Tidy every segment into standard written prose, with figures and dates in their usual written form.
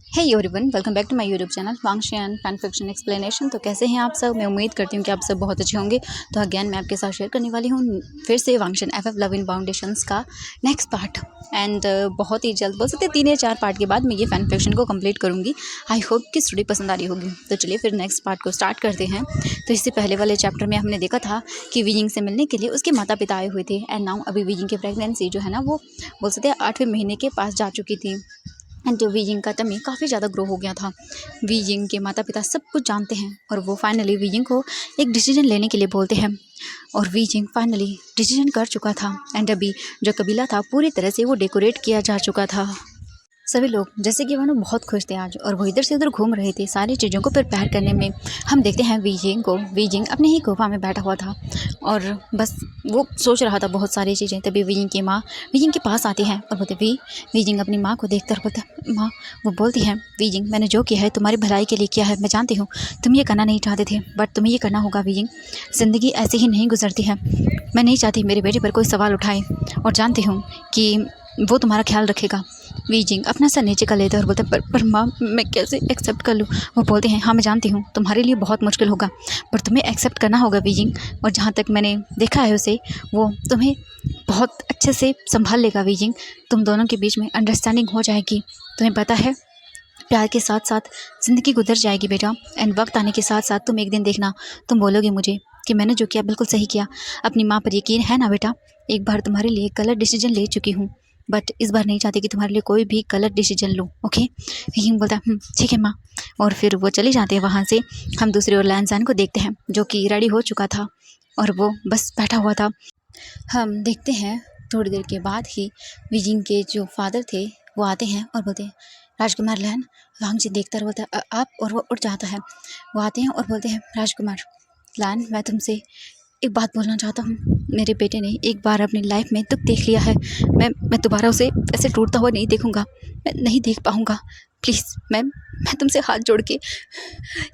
Hey everyone, welcome back to my YouTube channel Wangxian fan fiction explanation. तो कैसे हैं आप सब? मैं उम्मीद करती हूँ कि आप सब बहुत अच्छे होंगे। तो अगेन मैं आपके साथ शेयर करने वाली हूँ फिर से वांगशियान एफएफ लव इन फाउंडेशंस का नेक्स्ट पार्ट। एंड बहुत ही जल्द, बोल सकते हैं 3 या 4 पार्ट के बाद मैं ये फैन फिक्शन को कंप्लीट करूँगी। आई होप कि स्टोरी पसंद आ रही होगी। तो चलिए फिर नेक्स्ट पार्ट को स्टार्ट करते हैं। तो इससे पहले वाले चैप्टर में हमने देखा था कि वीजिंग से मिलने के लिए उसके माता पिता आए हुए थे। एंड नाउ अभी वीजिंग की प्रेगनेंसी जो है ना, वो बोल सकते हैं 8वें महीने के पास जा चुकी थी। एंड जो वीजिंग का टमी काफ़ी ज़्यादा ग्रो हो गया था। वीजिंग के माता पिता सब कुछ जानते हैं और वो फाइनली वीजिंग को एक डिसीजन लेने के लिए बोलते हैं। और वीजिंग फाइनली डिसीजन कर चुका था। एंड अभी जो कबीला था पूरी तरह से वो डेकोरेट किया जा चुका था। सभी लोग जैसे कि मानो बहुत खुश थे आज, और वो इधर से उधर घूम रहे थे सारी चीज़ों को प्रिपेयर करने में। हम देखते हैं वीजिंग को। वीजिंग अपने ही गुफा में बैठा हुआ था और बस वो सोच रहा था बहुत सारी चीज़ें। तभी वीजिंग की माँ वीजिंग के पास आती है और बोलते वीजिंग अपनी माँ को देखकर बोलता माँ, वो बोलती है वीजिंग, मैंने जो किया है तुम्हारी भलाई के लिए किया है। मैं जानती हूँ तुम ये करना नहीं चाहते थे, बट तुम्हें ये करना होगा वीजिंग। ज़िंदगी ऐसे ही नहीं गुजरती है। मैं नहीं चाहती मेरे बेटे पर कोई सवाल उठाए, और जानती हूँ कि वो तुम्हारा ख्याल रखेगा। वीजिंग अपना सर नीचे कर लेते हैं और बोलते हैं पर माँ, मैं कैसे एक्सेप्ट कर लूँ? वो बोलते हैं हाँ मैं जानती हूँ तुम्हारे लिए बहुत मुश्किल होगा, पर तुम्हें एक्सेप्ट करना होगा वीजिंग। और जहाँ तक मैंने देखा है उसे, वो तुम्हें बहुत अच्छे से संभाल लेगा वीजिंग। तुम दोनों के बीच में अंडरस्टैंडिंग हो जाएगी। तुम्हें पता है प्यार के साथ साथ ज़िंदगी गुजर जाएगी बेटा। एंड वक्त आने के साथ साथ तुम एक दिन देखना, तुम बोलोगे मुझे कि मैंने जो किया बिल्कुल सही किया। अपनी माँ पर यकीन है ना बेटा? एक बार तुम्हारे लिए गलत डिसीजन ले चुकी हूँ, बट इस बार नहीं चाहती कि तुम्हारे लिए कोई भी गलत डिसीजन लो। ओके? हीम बोलता है ठीक है माँ। और फिर वो चले जाते हैं वहाँ से। हम दूसरी ओर लैंसान को देखते हैं जो कि रेडी हो चुका था और वो बस बैठा हुआ था। हम देखते हैं थोड़ी देर के बाद ही वीजिंग के जो फादर थे वो आते हैं और बोलते हैं राजकुमार लैन। वांग जी देखता बोलता है आप, और वो उठ जाता है। वो आते हैं और बोलते हैं राजकुमार लैन, मैं तुमसे एक बात बोलना चाहता हूँ। मेरे बेटे ने एक बार अपनी लाइफ में दुख देख लिया है। मैं दोबारा उसे ऐसे टूटता हुआ नहीं देखूँगा, मैं नहीं देख पाऊँगा। प्लीज़ मैं तुमसे हाथ जोड़ के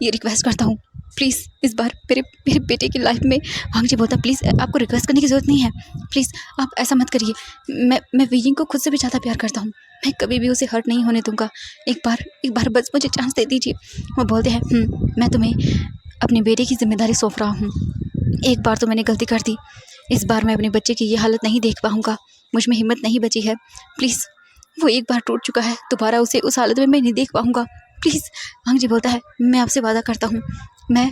ये रिक्वेस्ट करता हूँ, प्लीज़ इस बार मेरे मेरे बेटे की लाइफ में। वांग जी बोलता प्लीज़ आपको रिक्वेस्ट करने की ज़रूरत नहीं है, प्लीज़ आप ऐसा मत करिए। मैं वीजिंग को खुद से भी ज़्यादा प्यार करता हूँ। मैं कभी भी उसे हर्ट नहीं होने दूँगा। एक बार बस मुझे चांस दे दीजिए। वो बोलते हैं मैं तुम्हें अपने बेटे की जिम्मेदारी सौंप रहा हूँ। एक बार तो मैंने गलती कर दी, इस बार मैं अपने बच्चे की ये हालत नहीं देख पाऊँगा। मुझ में हिम्मत नहीं बची है। प्लीज़, वो एक बार टूट चुका है, दोबारा उसे उस हालत में मैं नहीं देख पाऊँगा। प्लीज़। वांग जी बोलता है मैं आपसे वादा करता हूँ, मैं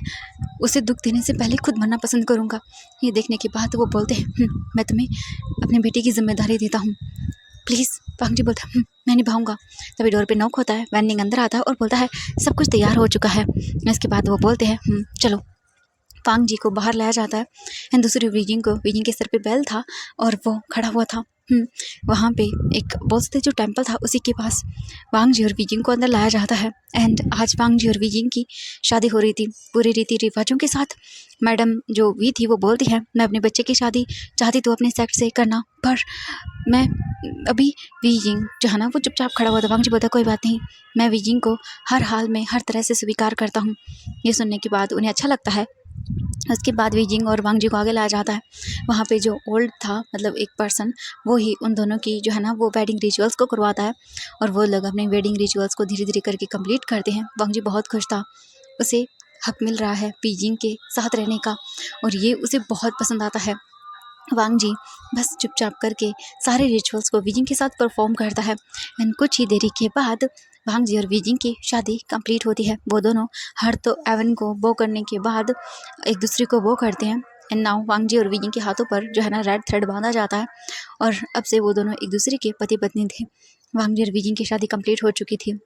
उसे दुख देने से पहले खुद मरना पसंद करूँगा। ये देखने के बाद वो बोलते हैं मैं तुम्हें अपने बेटे की जिम्मेदारी देता हूँ, प्लीज़। वांग जी बोलता है मैं निभाऊँगा। तभी डोर पे नॉक होता है। वैनिंग अंदर आता है और बोलता है सब कुछ तैयार हो चुका है। इसके बाद वो बोलते हैं चलो। वांग जी को बाहर लाया जाता है। एंड दूसरी वीजिंग के सर पे बेल था और वो खड़ा हुआ था। वहाँ पे एक बोल सकते जो टेम्पल था उसी के पास वांग जी और वीजिंग को अंदर लाया जाता है। एंड आज वांग जी और वीजिंग की शादी हो रही थी पूरे रीति रिवाजों के साथ। मैडम जो वी थी वो बोलती है मैं अपने बच्चे की शादी चाहती तो अपने सेक्स से करना, पर मैं अभी। वीजिंग जो है ना वो चुपचाप खड़ा हुआ था। वांग जी बोलता कोई बात नहीं, मैं वीजिंग को हर हाल में हर तरह से स्वीकार करता हूँ। ये सुनने के बाद उन्हें अच्छा लगता है। उसके बाद वीजिंग और वांग जी को आगे लाया जाता है। वहाँ पे जो ओल्ड था, मतलब एक पर्सन, वो ही उन दोनों की जो है ना वो वेडिंग रिचुअल्स को करवाता है। और वो लोग अपने वेडिंग रिचुअल्स को धीरे धीरे करके कंप्लीट करते हैं। वांग जी बहुत खुश था, उसे हक मिल रहा है वीजिंग के साथ रहने का, और ये उसे बहुत पसंद आता है। वांग जी बस चुपचाप करके सारे रिचुअल्स को वीजिंग के साथ परफॉर्म करता है। एंड कुछ ही देरी के बाद वांग जी और वीजिंग की शादी कंप्लीट होती है। वो दोनों हर तो एवन को बो करने के बाद एक दूसरे को बो करते हैं। एंड नाउ वांग जी और वीजिंग के हाथों पर जो है ना रेड थ्रेड बांधा जाता है, और अब से वो दोनों एक दूसरे के पति पत्नी थे। वांग जी और वीजिंग की शादी कंप्लीट हो चुकी थी।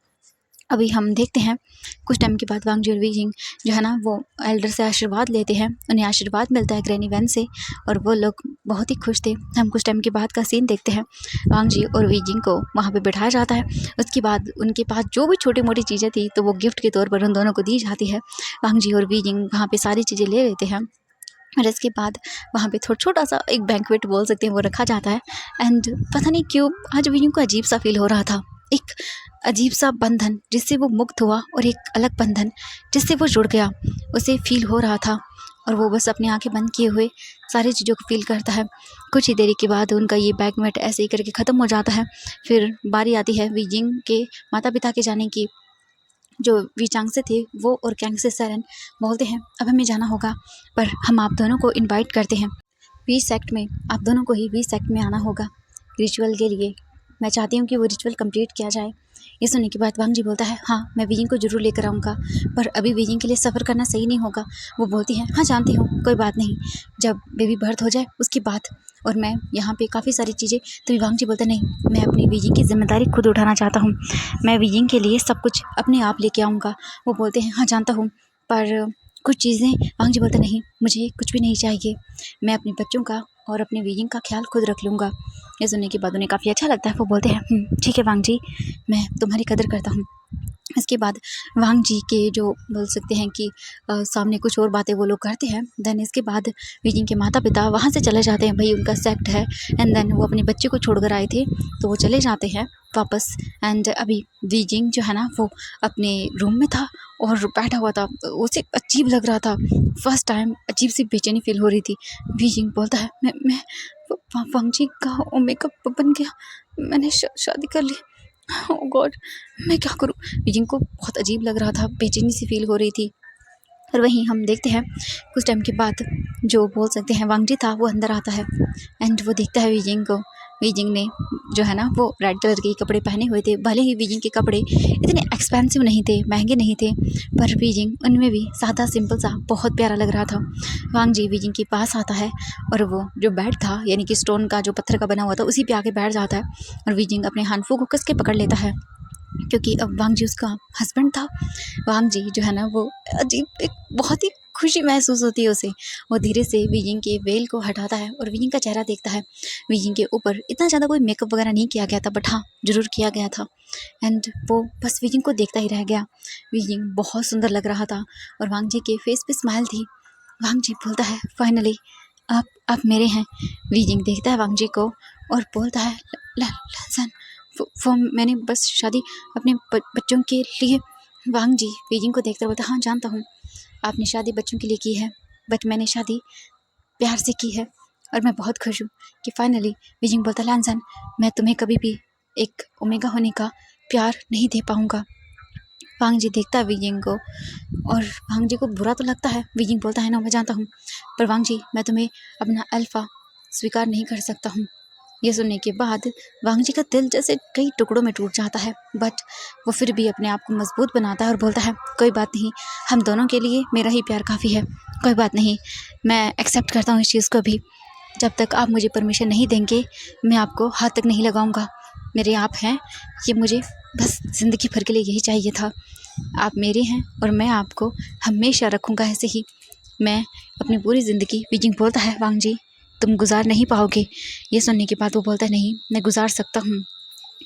अभी हम देखते हैं कुछ टाइम के बाद वांग जी और वीजिंग जो है ना वो एल्डर से आशीर्वाद लेते हैं। उन्हें आशीर्वाद मिलता है ग्रैनी वैन से, और वो लोग बहुत ही खुश थे। हम कुछ टाइम के बाद का सीन देखते हैं। वांग जी और वीजिंग को वहाँ पे बिठाया जाता है। उसके बाद उनके पास जो भी छोटी मोटी चीज़ें थी तो वो गिफ्ट के तौर पर उन दोनों को दी जाती है। वांग जी और वीजिंग वहाँ पर सारी चीज़ें ले लेते हैं, और इसके बाद वहाँ पे छोटा सा एक बैंक्वेट बोल सकते हैं वो रखा जाता है। एंड पता नहीं क्यों आज वीजिंग को अजीब सा फील हो रहा था। एक अजीब सा बंधन जिससे वो मुक्त हुआ, और एक अलग बंधन जिससे वो जुड़ गया, उसे फील हो रहा था। और वो बस अपनी आंखें बंद किए हुए सारी चीज़ों को फील करता है। कुछ ही देरी के बाद उनका ये बैंक्वेट ऐसे ही करके ख़त्म हो जाता है। फिर बारी आती है वीजिंग के माता पिता के जाने की। जो वीचांग से थे वो और कैंग से सरन बोलते हैं अब हमें जाना होगा, पर हम आप दोनों को इनवाइट करते हैं वी सेक्ट में, आप दोनों को ही वी सेक्ट में आना होगा रिचुअल के लिए। मैं चाहती हूँ कि वो रिचुअल कंप्लीट किया जाए। ये सुनने के बाद वांग जी बोलता है हाँ मैं बीजिंग को जरूर लेकर आऊँगा, पर अभी बीजिंग के लिए सफ़र करना सही नहीं होगा। वो बोलती है हाँ जानती हूँ, कोई बात नहीं, जब बेबी बर्थ हो जाए उसके बाद, और मैं यहाँ पे काफ़ी सारी चीज़ें। तो वांग जी बोलता नहीं, मैं अपनी बीजिंग की जिम्मेदारी खुद उठाना चाहता हूँ, मैं बीजिंग के लिए सब कुछ अपने आप लेके आऊँगा। वो बोलते हैं हाँ जानता हूँ, पर कुछ चीज़ें। वांग जी बोलते नहीं, मुझे कुछ भी नहीं चाहिए, मैं अपने बच्चों का और अपने बीजिंग का ख्याल खुद रख लूँगा। ये सुनने के बाद उन्हें काफ़ी अच्छा लगता है। वो बोलते हैं ठीक है वांग जी, मैं तुम्हारी कदर करता हूँ। इसके बाद वांग जी के जो बोल सकते हैं कि सामने कुछ और बातें वो लोग करते हैं। देन इसके बाद बीजिंग के माता पिता वहाँ से चले जाते हैं, भाई उनका सेक्ट है। एंड देन वो अपने बच्चे को छोड़कर आए थे तो वो चले जाते हैं वापस। एंड अभी बीजिंग जो है ना वो अपने रूम में था और बैठा हुआ था, उसे अजीब लग रहा था, फर्स्ट टाइम अजीब सी बेचैनी फील हो रही थी। बीजिंग बोलता है मैं वांग जी का मेकअप बन गया, मैंने शादी कर ली, ओह गॉड मैं क्या करूँ। बीजिंग को बहुत अजीब लग रहा था, बेचैनी सी फील हो रही थी। और वहीं हम देखते हैं कुछ टाइम के बाद जो बोल सकते हैं वांग जी था वो अंदर आता है। एंड वो देखता है बीजिंग को। बीजिंग ने जो है ना वो रेड कलर के कपड़े पहने हुए थे, भले ही बीजिंग के कपड़े इतने एक्सपेंसिव नहीं थे, महंगे नहीं थे, पर बीजिंग उनमें भी सादा सिंपल सा बहुत प्यारा लग रहा था। वांग जी बीजिंग के पास आता है और वो जो बेड था यानी कि स्टोन का जो पत्थर का बना हुआ था उसी पे आके बैठ जाता है। और बीजिंग अपने हानफू को कस के पकड़ लेता है, क्योंकि अब वांग जी उसका हस्बैंड था। वांग जी जो है ना वो अजीब एक बहुत ही खुशी महसूस होती है उसे। वो धीरे से बीजिंग के वेल को हटाता है और बीजिंग का चेहरा देखता है। बीजिंग के ऊपर इतना ज़्यादा कोई मेकअप वगैरह नहीं किया गया था, बट हाँ जरूर किया गया था। एंड वो बस बीजिंग को देखता ही रह गया। बीजिंग बहुत सुंदर लग रहा था और वांग जी के फेस पे स्माइल थी। वांग जी बोलता है फाइनली आप मेरे हैं। बीजिंग देखता है वांग जी को और बोलता है लसन वो मैंने बस शादी अपने बच्चों के लिए। वांग जी बीजिंग को देखकर बोलता हाँ जानता हूँ, आपने शादी बच्चों के लिए की है, बट मैंने शादी प्यार से की है और मैं बहुत खुश हूँ कि फाइनली। बीजिंग बोलता लैंसन मैं तुम्हें कभी भी एक ओमेगा होने का प्यार नहीं दे पाऊँगा। वांग जी देखता है बीजिंग को और वांग जी को बुरा तो लगता है। बीजिंग बोलता है ना मैं जानता हूँ, पर वांग जी मैं तुम्हें अपना अल्फा स्वीकार नहीं कर सकता हूँ। ये सुनने के बाद वांग जी का दिल जैसे कई टुकड़ों में टूट जाता है, बट वो फिर भी अपने आप को मजबूत बनाता है और बोलता है कोई बात नहीं, हम दोनों के लिए मेरा ही प्यार काफ़ी है, कोई बात नहीं, मैं एक्सेप्ट करता हूँ इस चीज़ को भी। जब तक आप मुझे परमिशन नहीं देंगे मैं आपको हाथ तक नहीं लगाऊंगा। मेरे आप हैं, ये मुझे बस ज़िंदगी भर के लिए यही चाहिए था। आप मेरे हैं और मैं आपको हमेशा रखूँगा ऐसे ही, मैं अपनी पूरी ज़िंदगी। बीजिंग बोलता है वांग जी तुम गुजार नहीं पाओगे। ये सुनने के बाद वो बोलता है नहीं मैं गुजार सकता हूँ,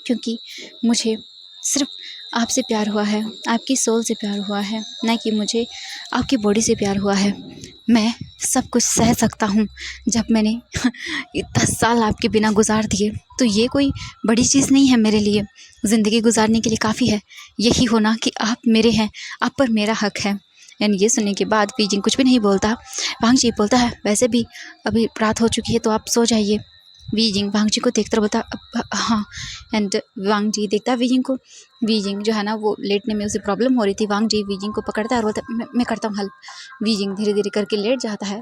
क्योंकि मुझे सिर्फ आपसे प्यार हुआ है, आपकी सोल से प्यार हुआ है, ना कि मुझे आपकी बॉडी से प्यार हुआ है। मैं सब कुछ सह सकता हूँ। जब मैंने 10 साल आपके बिना गुजार दिए तो ये कोई बड़ी चीज़ नहीं है मेरे लिए, ज़िंदगी गुजारने के लिए काफ़ी है यही होना कि आप मेरे हैं, आप पर मेरा हक है। यानी ये सुनने के बाद बीजिंग कुछ भी नहीं बोलता। वांग जी बोलता है वैसे भी अभी रात हो चुकी है तो आप सो जाइए। बीजिंग वांग जी को देखकर बोलता हाँ। एंड वांग जी देखता है बीजिंग को। बीजिंग जो है ना वो लेटने में उसे प्रॉब्लम हो रही थी। वांग जी बीजिंग को पकड़ता है और बोलता है मैं करता हूँ हेल्प। बीजिंग धीरे धीरे करके लेट जाता है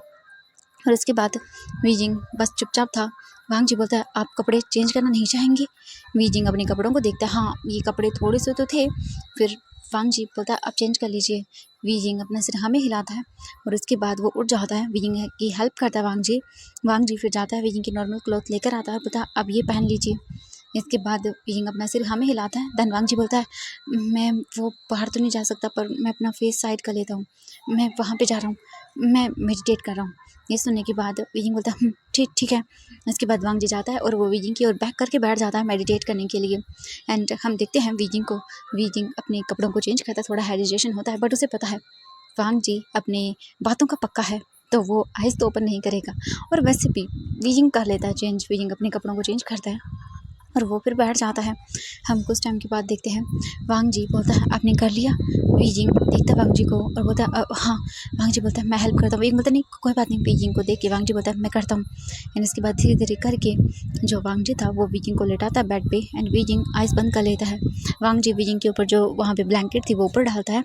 और इसके बाद बीजिंग बस चुपचाप था। वांग जी बोलता है आप कपड़े चेंज करना नहीं चाहेंगे। बीजिंग अपने कपड़ों को देखता है, हाँ ये कपड़े थोड़े से तो थे। फिर वांग जी बोलता है आप चेंज कर लीजिए। बीजिंग अपना सिर हाँ में हिलाता है और उसके बाद वो उठ जाता है। बीजिंग की हेल्प करता है वांग जी। वांग जी फिर जाता है बीजिंग की नॉर्मल क्लॉथ लेकर आता है, बोलता है अब ये पहन लीजिए। इसके बाद बीजिंग अपना सिर हाँ में हिलाता है। देन वांग जी बोलता है मैं वो बाहर तो नहीं जा सकता, पर मैं अपना फेस साइड कर लेता हूँ, मैं वहाँ पे जा रहा हूँ, मैं मेडिटेट कर रहा हूँ। ये सुनने के बाद बीजिंग बोलता है ठीक है। इसके बाद वांग जी जाता है और वो बीजिंग की ओर बैक करके बैठ जाता है मेडिटेट करने के लिए। एंड हम देखते हैं बीजिंग को। बीजिंग अपने कपड़ों को चेंज करता है, थोड़ा हेजिटेशन होता है, बट उसे पता है वांग जी अपने बातों का पक्का है तो वो आइज़ तो ओपन नहीं करेगा। और वैसे भी बीजिंग कर लेता है चेंज। बीजिंग अपने कपड़ों को चेंज करता है और वो फिर बैठ जाता है। हम कुछ टाइम के बाद देखते हैं वांग जी बोलता है आपने कर लिया। बीजिंग देखता है वांग जी को और बोलता है हाँ। वांग जी बोलता है मैं हेल्प करता हूँ। बीजिंग बोलता है नहीं कोई बात नहीं। बीजिंग को देख के वांग जी बोलता है मैं करता हूँ। एंड इसके बाद धीरे धीरे करके जो वांग जी था वो बीजिंग को लेटाता है बेड पे एंड बीजिंग आइस बंद कर लेता है। वांग जी बीजिंग के ऊपर जो वहाँ पे ब्लैंकेट थी वो ऊपर डालता है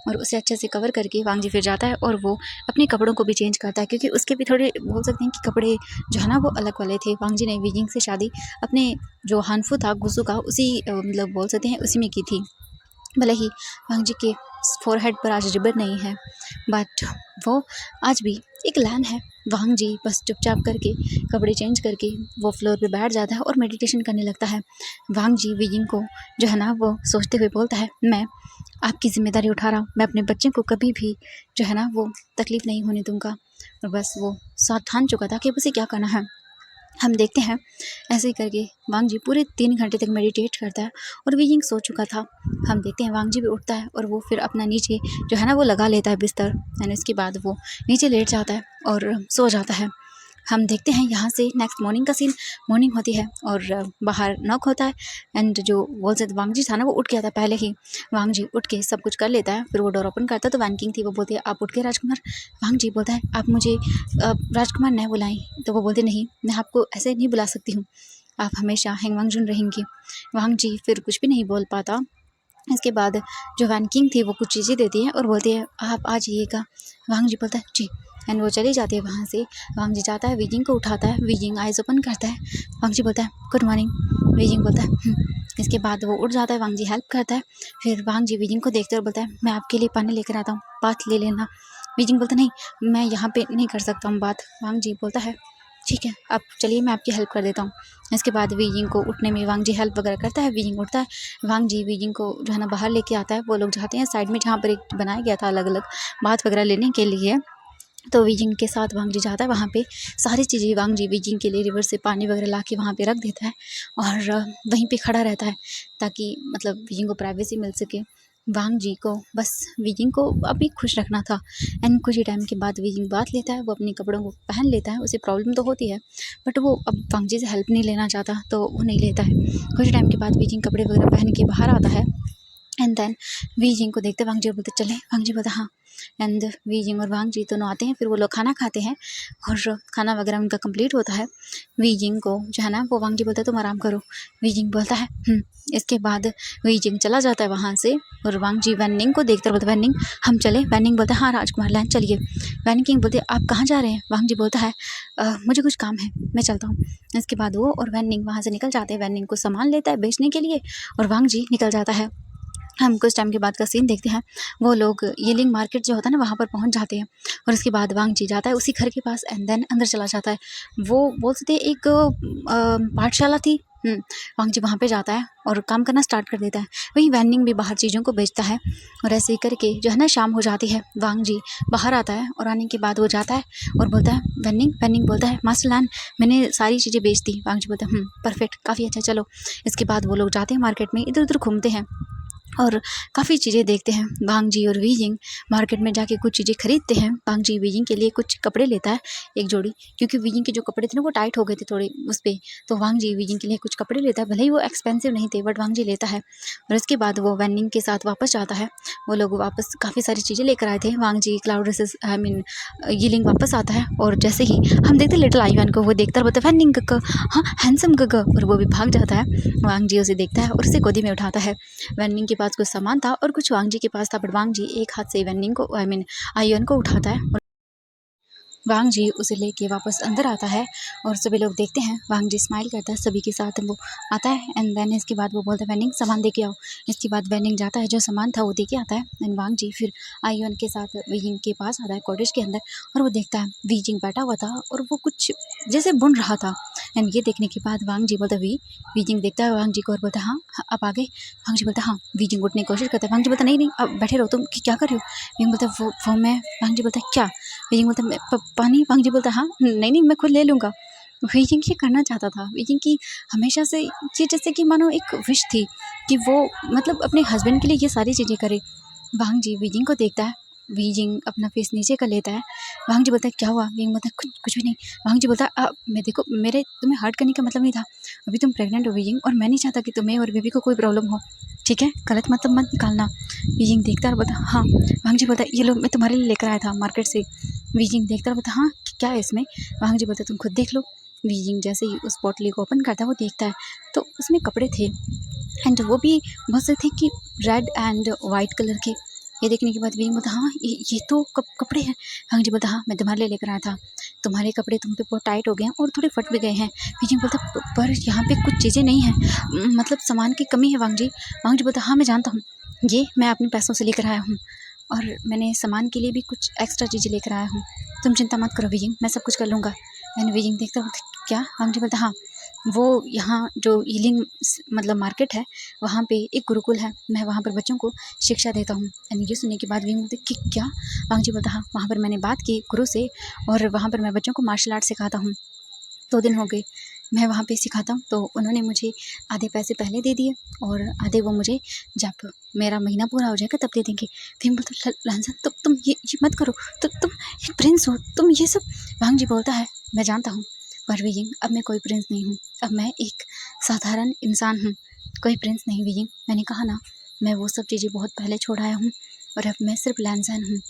और उसे अच्छे से कवर करके वांग जी फिर जाता है और वो अपने कपड़ों को भी चेंज करता है क्योंकि उसके भी थोड़े बोल सकते हैं कि कपड़े जो है ना वो अलग वाले थे। वांग जी ने बीजिंग से शादी अपने जो हानफू था गुसू का उसी मतलब बोल सकते हैं उसी में की थी। भले ही वांग जी के फोरहेड पर आज रिबन नहीं है बट वो आज भी एक लान है। वांग जी बस चुपचाप करके कपड़े चेंज करके वो फ्लोर पे बैठ जाता है और मेडिटेशन करने लगता है। वांग जी बीजिंग को जो है ना वो सोचते हुए बोलता है मैं आपकी जिम्मेदारी उठा रहा हूँ। मैं अपने बच्चे को कभी भी जो है ना वो तकलीफ़ नहीं होने दूंगा। और बस वो साथ ठान चुका था कि अब उसे क्या करना है। हम देखते हैं ऐसे ही करके वांग जी पूरे 3 घंटे तक मेडिटेट करता है और बीजिंग सो चुका था। हम देखते हैं वांग जी भी उठता है और वो फिर अपना नीचे जो है ना वो लगा लेता है बिस्तर एंड इसके बाद वो नीचे लेट जाता है और सो जाता है। हम देखते हैं यहाँ से नेक्स्ट मॉर्निंग का सीन। मॉर्निंग होती है और बाहर नॉक होता है एंड जो बोल सकते वांग जी था ना वो उठ गया था पहले ही। वांग जी उठ के सब कुछ कर लेता है फिर वो डोर ओपन करता है तो वैन किंग थी। वो बोलती है आप उठ के राजकुमार। वांग जी बोलता है आप मुझे राजकुमार नहीं बुलाएं। तो वो बोलते नहीं मैं आपको ऐसे नहीं बुला सकती हूँ। आप हमेशा हैंग वांग जुन रहेंगी। वांग जी फिर कुछ भी नहीं बोल पाता। इसके बाद जो वैन किंग थी वो कुछ चीज़ें देती है और बोलती है आप आ जाइएगा। वांग जी बोलता है जी एंड वो चली जाती है वहाँ से। वांग जी जाता है वीजिंग को उठाता है। वीजिंग आइज ओपन करता है। वांग जी बोलता है गुड मॉर्निंग। वीजिंग बोलता है इसके बाद वो उठ जाता है। वांग जी हेल्प करता है। फिर वांग जी वीजिंग को देखते हुए बोलता है मैं आपके लिए पानी लेकर आता हूँ बात ले लेना। वीजिंग बोलता नहीं मैं यहाँ पे नहीं कर सकता हूँ बात। वांग जी बोलता है ठीक है आप चलिए मैं आपकी हेल्प कर देता हूँ। इसके बाद वीजिंग को उठने में वांग जी हेल्प वगैरह करता है। वीजिंग उठता है। वांग जी वीजिंग को जो है ना बाहर लेके आता है। वो लोग जाते हैं साइड में जहाँ पर एक बनाया गया था अलग अलग बात वगैरह लेने के लिए। तो वीजिंग के साथ वांग जी जाता है वहाँ पे सारी चीज़ें वांग जी वीजिंग के लिए रिवर से पानी वगैरह ला के वहाँ पे रख देता है और वहीं पे खड़ा रहता है ताकि मतलब वीजिंग को प्राइवेसी मिल सके। वांग जी को बस वीजिंग को अभी खुश रखना था एंड कुछ ही टाइम के बाद वीजिंग बात लेता है। वो अपने कपड़ों को पहन लेता है। उसे प्रॉब्लम तो होती है बट वो अब वांग जी से हेल्प नहीं लेना चाहता तो वो नहीं लेता है। कुछ टाइम के बाद वीजिंग कपड़े वगैरह पहन के बाहर आता है एंड देन वीजिंग को देखते वांग जी बोलते चले। वांग जी बोलता हाँ एंड वीजिंग और वांग जी दोनों आते हैं। फिर वो लोग खाना खाते हैं और खाना वगैरह उनका कंप्लीट होता है। वीजिंग को जो है ना वो वांग जी बोलता है तुम आराम करो। वीजिंग बोलता है इसके बाद वीजिंग चला जाता है वहाँ से और वांग जी वैनिंग को देखते बोलते वैनिंग हम चले। वैनिंग बोलता है हाँ राजकुमार लैंड चलिए। वैन किंग बोलते आप कहाँ जा रहे हैं। वांग जी बोलता है मुझे कुछ काम है मैं चलता हूँ। इसके बाद वो और वैनिंग वहाँ से निकल जाते हैं। वैनिंग को सामान लेता है बेचने के लिए और वांग जी निकल जाता है। हम कुछ टाइम के बाद का सीन देखते हैं। वो लोग येलिंग मार्केट जो होता है ना वहाँ पर पहुँच जाते हैं और उसके बाद वांग जी जाता है उसी घर के पास एंड देन अंदर चला जाता है। वो बोल सकते हैं एक पाठशाला थी। वांग जी वहाँ पे जाता है और काम करना स्टार्ट कर देता है। वहीं वैनिंग भी बाहर चीज़ों को बेचता है और ऐसे ही करके जो है ना शाम हो जाती है। वांग जी बाहर आता है और आने के बाद वो जाता है और बोलता है वैनिंग। वैनिंग बोलता है मास्टर लैन मैंने सारी चीज़ें बेच दी। वांग जी बोलता है परफेक्ट काफ़ी अच्छा चलो। इसके बाद वो लोग जाते हैं मार्केट में इधर उधर घूमते हैं और काफ़ी चीज़ें देखते हैं। वांग जी और वीजिंग मार्केट में जाके कुछ चीज़ें खरीदते हैं। वांग जी वीजिंग के लिए कुछ कपड़े लेता है एक जोड़ी क्योंकि वीजिंग के जो कपड़े थे ना वो टाइट हो गए थे थोड़े उस पर। तो वांग जी वीजिंग के लिए कुछ कपड़े लेता है भले ही वो एक्सपेंसिव नहीं थे बट वांग जी लेता है। और उसके बाद वो वैनिंग के साथ वापस जाता है। वो लोग वापस काफ़ी सारी चीज़ें लेकर आए थे। वांग जी क्लाउड ड्रेसेस आई मीन यीलिंग वापस आता है और जैसे ही हम देखते लिटिल आईवैन को वो देखता बोलता है वैनिंग गग हाँ हैंडसम गग और वो भी भाग जाता है। वांग जी उसे देखता है और उसे गोदी में उठाता है। वैनिंग के पास कुछ सामान था और कुछ वांग जी के पास था बट वांग जी एक हाथ से वैनिंग को आई मीन आयुन को उठाता है और वांग जी उसे लेके वापस अंदर आता है और सभी लोग देखते हैं। वांग जी स्माइल करता है सभी के साथ वो आता है एंड देन इसके बाद वो बोलता है वैनिंग सामान दे के आओ। इसके बाद वैनिंग जाता है जो सामान था वो दे के आता है एंड वांग जी फिर आयुन के साथ वीजिंग के पास आता है कॉटेज के अंदर और वो देखता है वीजिंग बैठा हुआ था और वो कुछ जैसे बुन रहा था एंड ये देखने के बाद वांग जी बोलता है वीजिंग देखता है वांग जी को और बोलता है हाँ आप आ गए। वांग जी बोलता है हाँ। वीजिंग उठने की कोशिश करता है। वांग जी बोलता नहीं नहीं अब बैठे रहो तुम क्या कर रहे हो। वीजिंग बोलता है वो मैं। वांग जी बोलता है क्या। वीजिंग बोलता है पानी। वांग जी बोलता है हाँ नहीं नहीं मैं खुद ले लूँगा। वीजिंग ये करना चाहता था। वीजिंग की हमेशा से ये जैसे कि मानो एक विश थी कि वो मतलब अपने हस्बैंड के लिए ये सारी चीज़ें करे। वांग जी वीजिंग को देखता है वीजिंग अपना फेस नीचे कर लेता है। वांग जी बोलता है क्या हुआ? वीजिंग बोलता है कुछ भी नहीं। वांग जी बोलता है मैं देखो मेरे तुम्हें हर्ट करने का मतलब नहीं था, अभी तुम प्रेग्नेंट हो वीजिंग, और मैं नहीं चाहता कि तुम्हें और बेबी को कोई प्रॉब्लम हो, ठीक है, गलत मतलब मत निकालना। वीजिंग देखता है और बोलता हाँ। वांग जी बोलता है ये लो मैं तुम्हारे लिए लेकर आया था मार्केट से। वीजिंग देखता है और बोलता हाँ क्या है इसमें? वांग जी बोलता है तुम खुद देख लो। वीजिंग जैसे ही उस पोटली को ओपन करता है वो देखता है तो उसमें कपड़े थे, एंड वो भी बहुत से थे कि रेड एंड वाइट कलर के। ये देखने के बाद वीजिंग बोलता हाँ ये तो कपड़े हैं। वांग जी बोलता हाँ मैं तुम्हारे लिए लेकर आया था, तुम्हारे कपड़े तुम पे बहुत टाइट हो गए हैं और थोड़े फट भी गए हैं। वीजिंग बोलता पर यहाँ पे कुछ चीज़ें नहीं हैं, मतलब सामान की कमी है वांग जी। वांग जी बोलता हाँ मैं जानता हूँ, ये मैं अपने पैसों से लेकर आया हूँ और मैंने सामान के लिए भी कुछ एक्स्ट्रा चीज़ें लेकर आया हूँ, तुम चिंता मत करो वीजिंग, मैं सब कुछ कर लूँगा। मैंने वीजिंग देखता हूँ क्या? वांग जी बोलता हाँ वो यहाँ जो ईलिंग मतलब मार्केट है वहाँ पे एक गुरुकुल है, मैं वहाँ पर बच्चों को शिक्षा देता हूँ। एंड ये सुनने के बाद वीजिंग बोलते कि क्या? वांग जी बोलता हाँ वहाँ पर मैंने बात की गुरु से और वहाँ पर मैं बच्चों को मार्शल आर्ट सिखाता हूँ, 2 दिन हो गए मैं वहाँ पे सिखाता हूँ, तो उन्होंने मुझे आधे पैसे पहले दे दिए और आधे वो मुझे जब मेरा महीना पूरा हो जाएगा तब दे देंगे। फिर बोलता लहसन तुम ये मत करो, तुम एक प्रिंस हो, तुम ये सब। वांग जी बोलता है मैं जानता हूँ पर वीजिंग अब मैं कोई प्रिंस नहीं हूँ, अब मैं एक साधारण इंसान हूँ, कोई प्रिंस नहीं वीजिंग। मैंने कहा ना मैं वो सब चीज़ें बहुत पहले छोड़ आया हूँ और अब मैं सिर्फ लैंसन हूँ।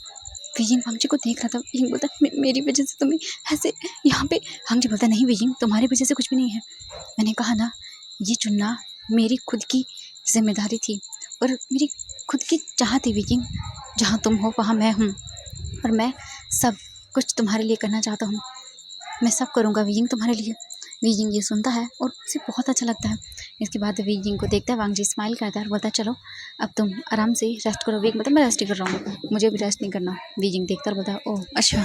वीजिंग वांग जी को देख रहा था। वीजिंग बोलता मेरी वजह से तुम्हें ऐसे यहाँ पे। वांग जी बोलता नहीं वीजिंग तुम्हारी वजह से कुछ भी नहीं है, मैंने कहा ना ये चुनना मेरी खुद की जिम्मेदारी थी और मेरी खुद की चाह थी वीजिंग, जहाँ तुम हो वहाँ मैं हूँ और मैं सब कुछ तुम्हारे लिए करना चाहता हूँ, मैं सब करूँगा वीजिंग तुम्हारे लिए। वीजिंग ये सुनता है और उसे बहुत अच्छा लगता है। इसके बाद वीजिंग को देखता है, वांग जी स्माइल करता है और बोलता है चलो अब तुम आराम से रेस्ट करो। वीजिंग मतलब मैं रेस्ट ही कर रहा हूँ, मुझे भी रेस्ट नहीं करना। वीजिंग देखता है और बोलता है ओह अच्छा।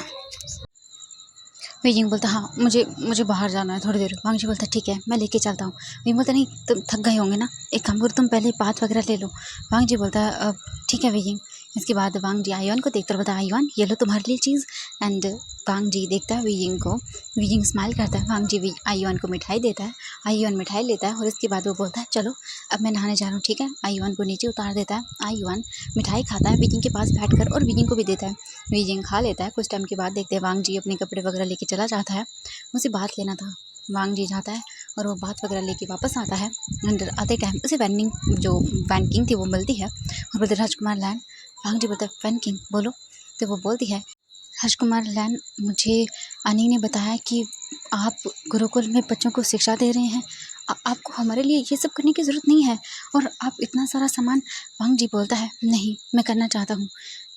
वीजिंग बोलता हाँ मुझे बाहर जाना है थोड़ी देर। वांग जी बोलता ठीक है मैं लेके चलता हूँ। वीजिंग बोलता नहीं तुम थक गए होंगे ना, एक काम करो तुम पहले बात वगैरह ले लो। वांग जी बोलता है ठीक है वीजिंग। इसके बाद वांग जी आयुआन को देखकर बोलता है आयुआन ये लो तुम्हारे लिए चीज़। एंड वांग जी देखता है वीजिंग को, वीजिंग स्माइल करता है, वांग जी आयुआन को मिठाई देता है, आयुआन मिठाई लेता है और इसके बाद वो बोलता है चलो अब मैं नहाने जा रहा हूँ, ठीक है। आयुआन को नीचे उतार देता है, आयुआन मिठाई खाता है वीजिंग के पास बैठकर और वीजिंग को भी देता है। वीजिंग खा लेता है। कुछ टाइम के बाद देखते हैं वांग जी अपने कपड़े वगैरह लेके चला जाता है, उसे बात लेना था। वांग जी जाता है और वो बात वगैरह लेके वापस आता है। अंदर आते टाइम उसे वैन किंग थी वो मिलती है और बोलते राजकुमार लैन। वांग जी बोलता है वैन किंग बोलो। तो वो बोलती है राजकुमार लैन मुझे अनी ने बताया कि आप गुरुकुल में बच्चों को शिक्षा दे रहे हैं, आपको हमारे लिए ये सब करने की ज़रूरत नहीं है और आप इतना सारा सामान। वांग जी बोलता है नहीं मैं करना चाहता हूँ,